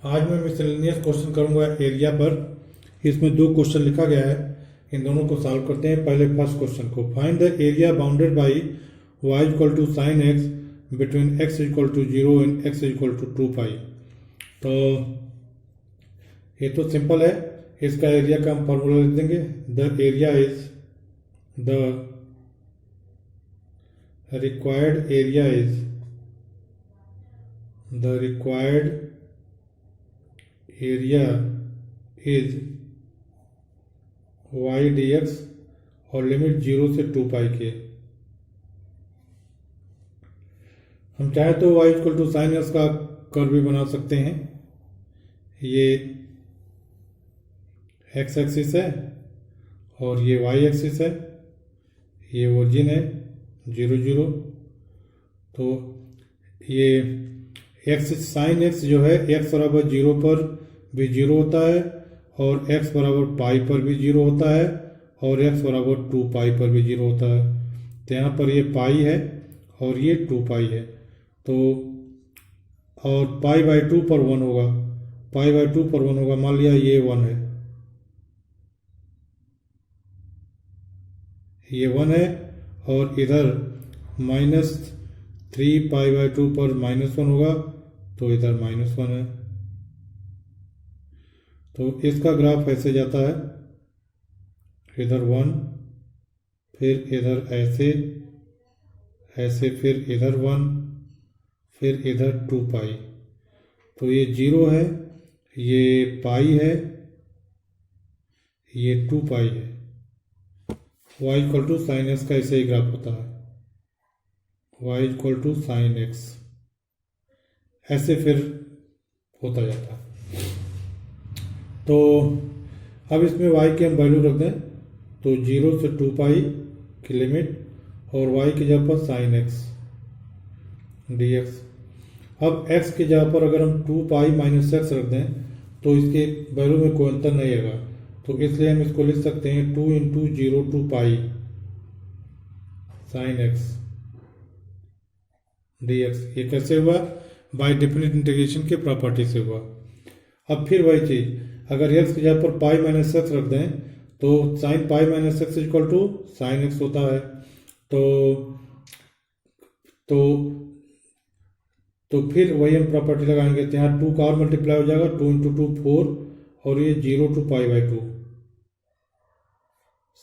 आज मैं miscellaneous question करूंगा एरिया पर। इसमें दो क्वेश्चन लिखा गया है, इन दोनों को सॉल्व करते हैं। पहले फर्स्ट क्वेश्चन को, find the area bounded by y equal to sine x between x equal to 0 and x equal to 2 pi. तो ये तो सिंपल है, इसका एरिया का हम फॉर्मूला लिख देंगे। The area is the required area is the required area is y dx और लिमिट 0 से 2 पाई के। हम चाहे तो y equal to sine x का कर्व भी बना सकते हैं। ये x एक्सिस है और ये y एक्सिस है, ये ओरिजिन है 0 0। तो ये x साइन एक्स जो है x बराबर 0 पर भी 0 होता है और x बराबर पाई पर भी 0 होता है और x बराबर 2 पाई पर भी 0 होता है। तो यहाँ पर ये पाई है और ये 2 पाई है। तो और पाई बाई 2 पर 1 होगा, पाई बाई 2 पर 1 होगा। मान लिया ये 1 है, ये 1 है और इधर -3 पाई बाई 2 पर -1 होगा, तो इधर -1 है। तो इसका ग्राफ ऐसे जाता है, इधर 1, फिर इधर ऐसे ऐसे, फिर इधर 1, फिर इधर 2 पाई। तो ये 0 है, ये पाई है, ये 2 पाई है। y equal to sine x का ऐसे ही ग्राफ होता है, y equal to sine x, ऐसे फिर होता जाता है। तो अब इसमें y की हम वैल्यू रख दें, तो 0 से 2 पाई की लिमिट और y की जगह पर साइन एक्स dx। अब x की जगह पर अगर हम 2 पाई माइनस एक्स रख दें तो इसके वैल्यू में कोई अंतर नहीं आएगा, तो इसलिए हम इसको लिख सकते हैं 2 into 0 to pi sine x dx। ये कैसे हुआ? बाय डेफिनेट इंटीग्रेशन के प्रॉपर्टी से हुआ। अब फिर वही चीज, अगर x की जगह पर पाई माइनस एक्स रख दें तो sine pi minus x equal to sine x होता है। तो तो फिर वही हम प्रॉपर्टी लगाएंगे, तो यहाँ 2 का और मल्टीप्लाई हो जाएगा, 2 इंटू 2 4 और ये 0 to pi by 2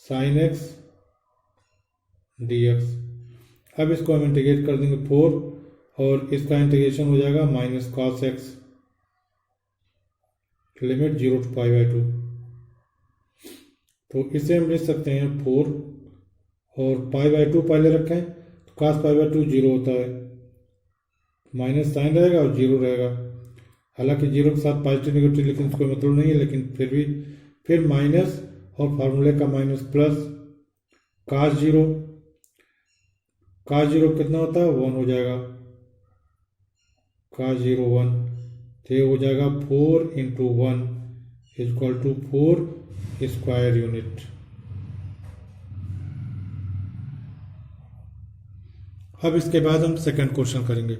sine x dx। अब इसको हम इंटीग्रेट कर देंगे 4 और इसका इंटीग्रेशन हो जाएगा minus cos x, limit 0 to pi by 2। तो इसे हम लिख सकते हैं 4 और पाई बाई 2 पहले रखें, तो कॉस पाई बाई 2 0 होता है, माइनस साइन रहेगा और 0 रहेगा। हालांकि 0 के साथ पॉजिटिव नेगेटिव लेकिन कोई मतलब नहीं है, लेकिन फिर भी फिर माइनस और फार्मूले का माइनस प्लस कॉस 0, कॉस 0 कितना होता है 1 हो जाएगा, कॉस 0 1। तो ये हो जाएगा 4 into 1 equal to 4 square unit. अब इसके बाद हम सेकंड क्वेश्चन करेंगे।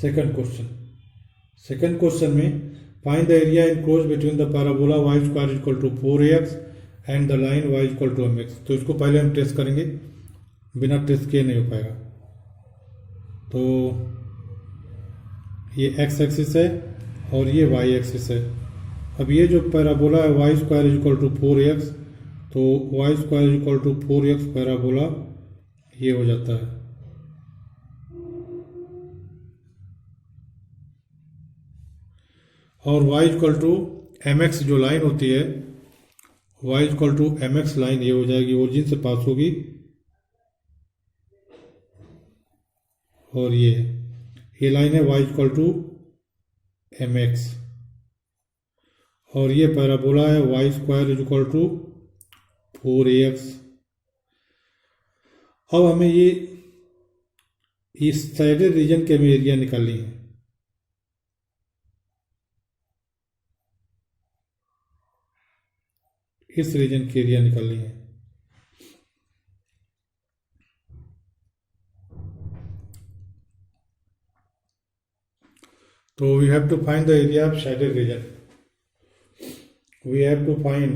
सेकंड क्वेश्चन में find the area enclose between the parabola y square equal to 4ax and the line y equal to mx। तो इसको पहले हम टेस्ट करेंगे, बिना टेस्ट किए नहीं हो पाएगा। तो ये x एक्सिस है और ये y एक्सिस है। अब ये जो पैराबोला है y square equal to 4ax, तो y square equal to 4x parabola ये हो जाता है। और y इक्वल टू mx जो लाइन होती है, y equal to mx line ये हो जाएगी, ओरिजिन से पास होगी, और ये लाइन है y इक्वल टू mx और ये पैराबोला है y square equal to 4ax। अब हमें ये इस साइडेड रीजन के में एरिया निकालनी है। इस रीजन की एरिया निकालनी है। तो we have to find the area of shaded region. We have to find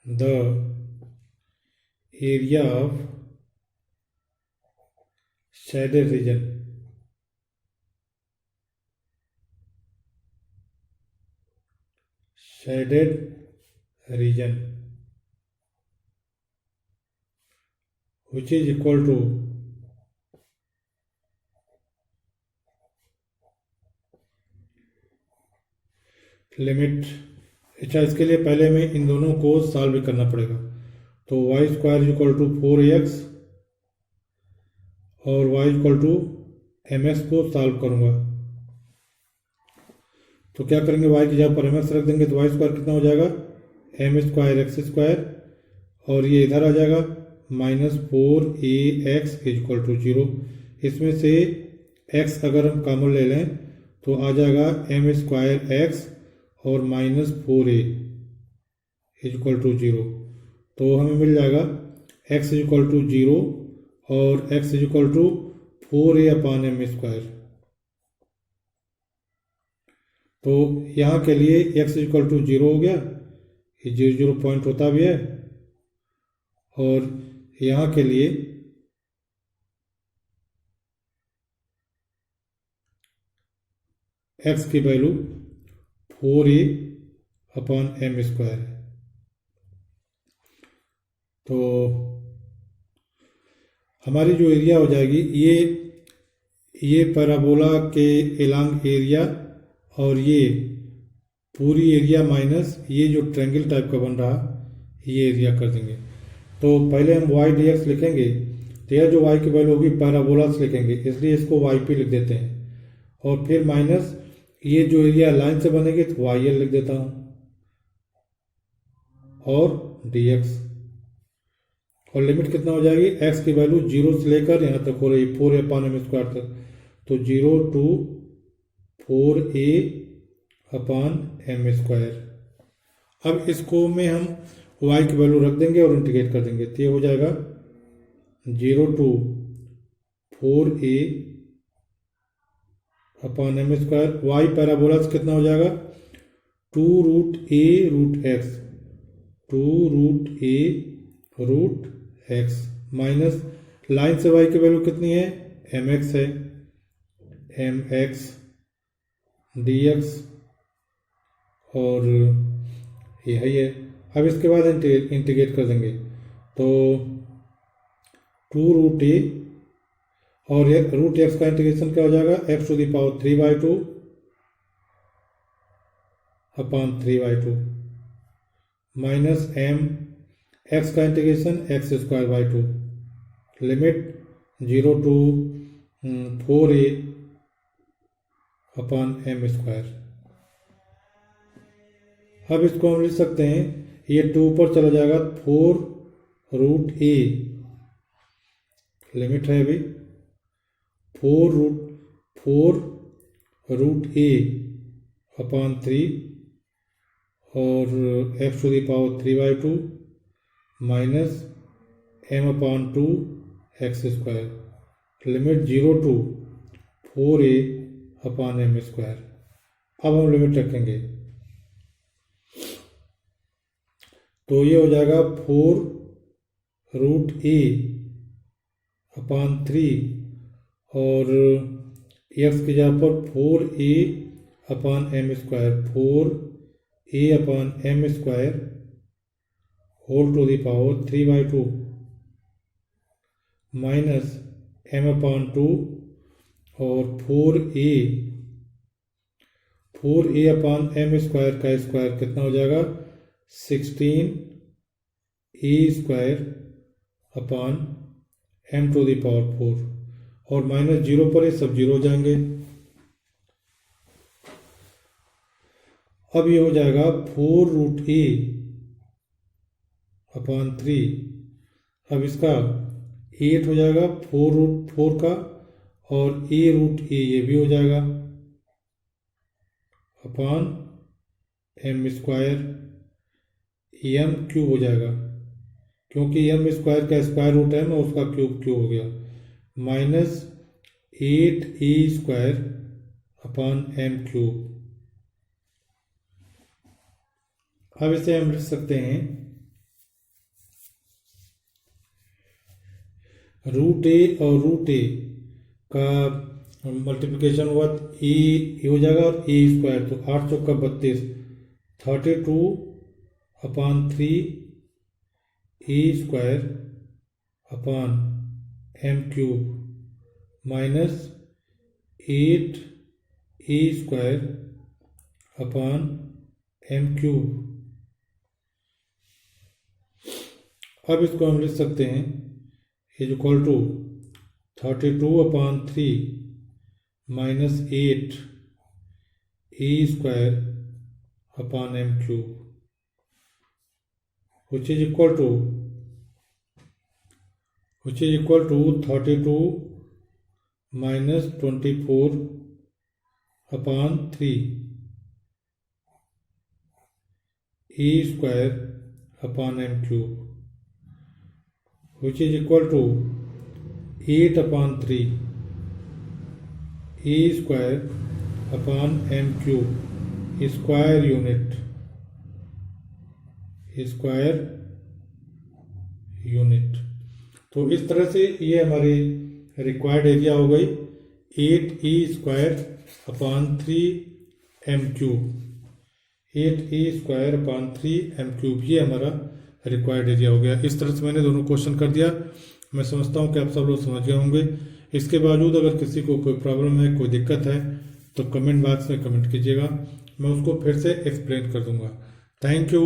the area of shaded region. Which is equal to limit. अच्छा, इसके लिए पहले हमें इन दोनों को सॉल्व करना पड़ेगा. तो y square is equal to 4ax और y इक्वल टू mx को सॉल्व करूंगा. तो क्या करेंगे, y की जगह पर mx रख देंगे तो वाई स्क्वायर कितना हो जाएगा, m स्क्वायर एक्स स्क्वायर, और ये इधर आ जाएगा -4ax इक्वल टू 0. इसमें से x अगर हम कॉमन ले लें तो आ जाएगा m स्क्वायर एक्स और -4a इक्वल टू 0. तो हमें मिल जाएगा x इक्वल टू 0 और x equal to 4a upon m square. तो यहाँ के लिए x इक्वल टू 0 हो गया, ये 0 पॉइंट होता भी है, और यहाँ के लिए x की value 4a upon m square है. तो हमारी जो एरिया हो जाएगी ये पैराबोला के एलॉन्ग एरिया, और ये पूरी एरिया माइनस ये जो ट्रायंगल टाइप का बन रहा ये एरिया कर देंगे. तो पहले हम y dx लिखेंगे, तो यह जो y की वैल्यू होगी पैराबोला से लिखेंगे, इसलिए इसको y पे लिख देते हैं, और फिर माइनस ये जो एरिया लाइन से बनेगी तो yl लिख देता हूँ, और dx, और लिमिट कितना हो जाएगी, x की वैल्यू 0 से लेकर यहाँ तक हो रही 4a अपॉन m स्क्वायर तक, तो 0 to 4a upon m square. अब इसको में हम y की वैल्यू रख देंगे और इंटीग्रेट कर देंगे, तो ये हो जाएगा 0 to 4a upon m square. y parabola से कितना हो जाएगा, 2 root a root x, 2 root a root x, minus line से y की वैल्यू कितनी है, mx है, mx dx, और यही है. अब इसके बाद इंटीग्रेट कर देंगे, तो 2 रूट a और रूट x का इंटीग्रेशन क्या हो जाएगा, x to the power 3/2 upon 3/2 minus m x का integration x square by 2, limit 0 to 4a upon m square. अब इसको हम लिख सकते हैं, ये 2 ऊपर चला जाएगा, 4 रूट a, लिमिट है अभी 4 रूट a अपॉन 3 और x to the power 3/2 minus m upon 2 x square, limit 0 to 4a upon m square. अब हम लिमिट रखेंगे, तो ये हो जाएगा 4 रूट a अपॉन 3 और x की जगह पर 4a upon m square, 4a upon m square whole to the power 3/2 minus m upon 2 और 4a अपॉन m स्क्वायर का स्क्वायर कितना हो जाएगा, 16a square upon m to the power 4, और माइनस 0 पर ये सब 0 हो जाएंगे. अब ये हो जाएगा 4 रूट a अपॉन 3, अब इसका 8 हो जाएगा 4 रूट 4 का, और a रूट a ये भी हो जाएगा upon m square, m cube हो जाएगा, क्योंकि एम स्क्वायर का स्क्वायर रूट है ना, उसका क्यूब क्यूब हो गया, -8e² अपॉन एम क्यूब। अब इसे हम लिख सकते हैं √a और √a का मल्टीप्लिकेशन हुआ ए हो जाएगा और a², तो 8 चौका 32, 32/3 e² upon m cube -8e² upon m cube. अब इसको हम लिख सकते हैं is equal to 32/3 -8 e² upon m cube, which is equal to 32 -24/3 e² upon m cube, which is equal to 8/3 e² upon m cube, square unit. तो इस तरह से ये हमारी रिक्वायर्ड एरिया हो गई 8e² upon 3 m cube, 8e² upon 3 m cube, ये हमारा रिक्वायर्ड एरिया हो गया। इस तरह से मैंने दोनों क्वेश्चन कर दिया। मैं समझता हूँ कि आप सब लोग समझ गए होंगे। इसके बावजूद अगर किसी को कोई प्रॉब्लम है, कोई दिक्कत है, तो कमेंट बॉक्स में कमेंट कीजिएगा, मैं उसको फिर से एक्सप्लेन कर दूंगा। Thank you.